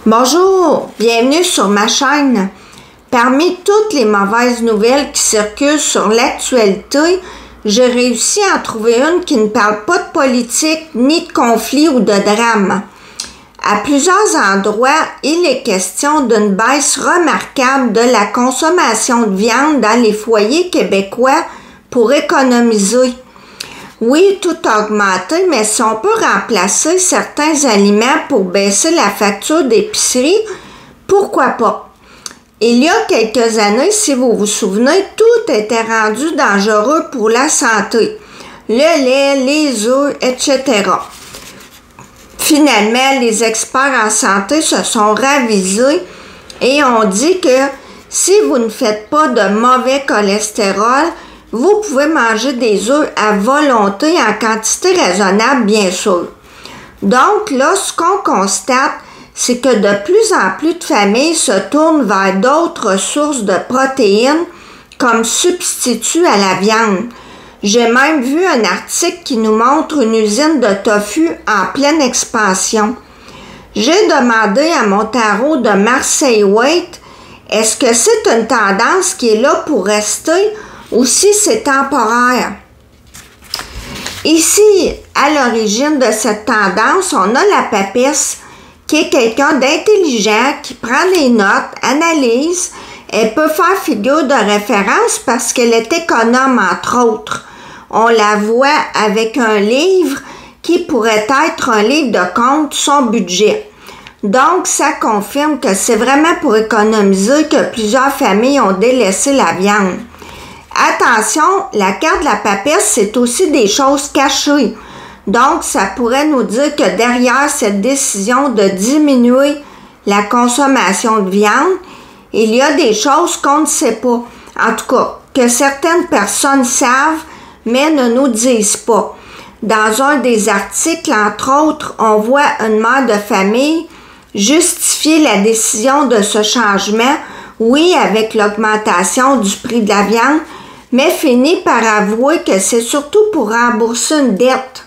Bonjour, bienvenue sur ma chaîne. Parmi toutes les mauvaises nouvelles qui circulent sur l'actualité, j'ai réussi à en trouver une qui ne parle pas de politique, ni de conflit ou de drame. À plusieurs endroits, il est question d'une baisse remarquable de la consommation de viande dans les foyers québécois pour économiser. Oui, tout a augmenté, mais si on peut remplacer certains aliments pour baisser la facture d'épicerie, pourquoi pas? Il y a quelques années, si vous vous souvenez, tout était rendu dangereux pour la santé. Le lait, les œufs, etc. Finalement, les experts en santé se sont ravisés et ont dit que si vous ne faites pas de mauvais cholestérol, vous pouvez manger des œufs à volonté en quantité raisonnable, bien sûr. Donc là, ce qu'on constate, c'est que de plus en plus de familles se tournent vers d'autres sources de protéines comme substitut à la viande. J'ai même vu un article qui nous montre une usine de tofu en pleine expansion. J'ai demandé à mon tarot de Marseille Waite, est-ce que c'est une tendance qui est là pour rester ou si c'est temporaire? Ici, à l'origine de cette tendance, on a la papesse, qui est quelqu'un d'intelligent, qui prend les notes, analyse. Elle peut faire figure de référence parce qu'elle est économe, entre autres. On la voit avec un livre qui pourrait être un livre de compte, son budget. Donc, ça confirme que c'est vraiment pour économiser que plusieurs familles ont délaissé la viande. Attention, la carte de la papesse, c'est aussi des choses cachées. Donc, ça pourrait nous dire que derrière cette décision de diminuer la consommation de viande, il y a des choses qu'on ne sait pas. En tout cas, que certaines personnes savent, mais ne nous disent pas. Dans un des articles, entre autres, on voit une mère de famille justifier la décision de ce changement, oui, avec l'augmentation du prix de la viande, mais finit par avouer que c'est surtout pour rembourser une dette.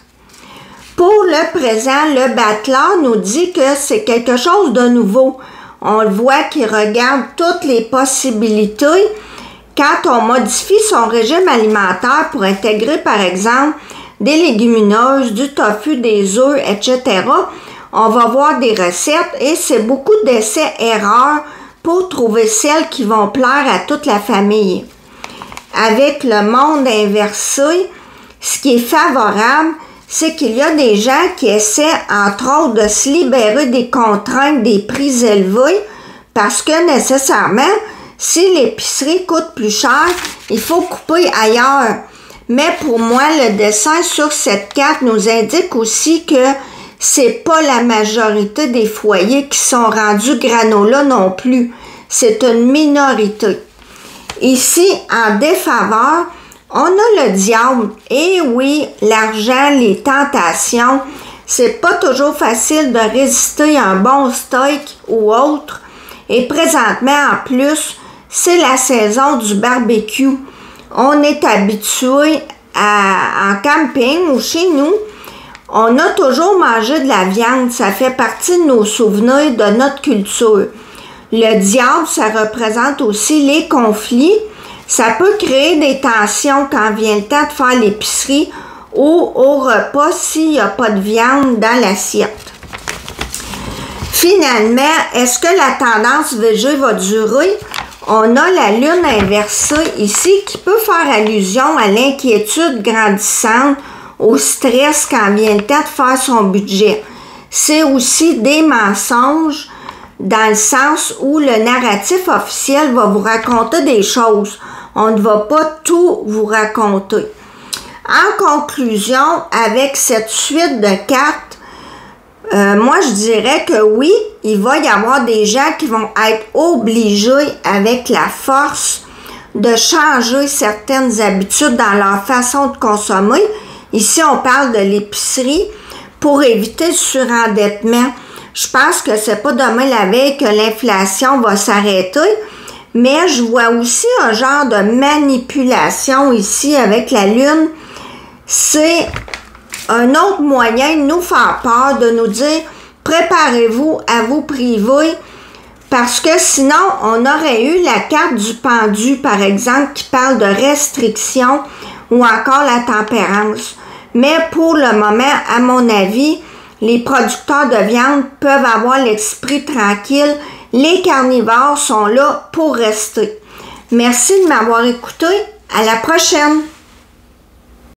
Pour le présent, le battleur nous dit que c'est quelque chose de nouveau. On le voit qu'il regarde toutes les possibilités. Quand on modifie son régime alimentaire pour intégrer, par exemple, des légumineuses, du tofu, des œufs, etc., on va voir des recettes et c'est beaucoup d'essais-erreurs pour trouver celles qui vont plaire à toute la famille. Avec le monde inversé, ce qui est favorable, c'est qu'il y a des gens qui essaient, entre autres, de se libérer des contraintes des prix élevés parce que, nécessairement, si l'épicerie coûte plus cher, il faut couper ailleurs. Mais pour moi, le dessin sur cette carte nous indique aussi que c'est pas la majorité des foyers qui sont rendus granola non plus. C'est une minorité. Ici, en défaveur, on a le diable. Et oui, l'argent, les tentations, c'est pas toujours facile de résister à un bon steak ou autre. Et présentement, en plus, c'est la saison du barbecue. On est habitué en camping ou chez nous, on a toujours mangé de la viande. Ça fait partie de nos souvenirs, de notre culture. Le diable, ça représente aussi les conflits. Ça peut créer des tensions quand vient le temps de faire l'épicerie ou au repas s'il n'y a pas de viande dans l'assiette. Finalement, est-ce que la tendance végé va durer? On a la lune inversée ici qui peut faire allusion à l'inquiétude grandissante, au stress quand vient le temps de faire son budget. C'est aussi des mensonges dans le sens où le narratif officiel va vous raconter des choses. On ne va pas tout vous raconter. En conclusion, avec cette suite de cartes, moi je dirais que oui, il va y avoir des gens qui vont être obligés avec la force de changer certaines habitudes dans leur façon de consommer. Ici, on parle de l'épicerie pour éviter le surendettement. Je pense que c'est pas demain la veille que l'inflation va s'arrêter, mais je vois aussi un genre de manipulation ici avec la Lune. C'est un autre moyen de nous faire peur, de nous dire préparez-vous à vous priver parce que sinon, on aurait eu la carte du pendu, par exemple, qui parle de restriction ou encore la tempérance. Mais pour le moment, à mon avis, les producteurs de viande peuvent avoir l'esprit tranquille. Les carnivores sont là pour rester. Merci de m'avoir écouté. À la prochaine!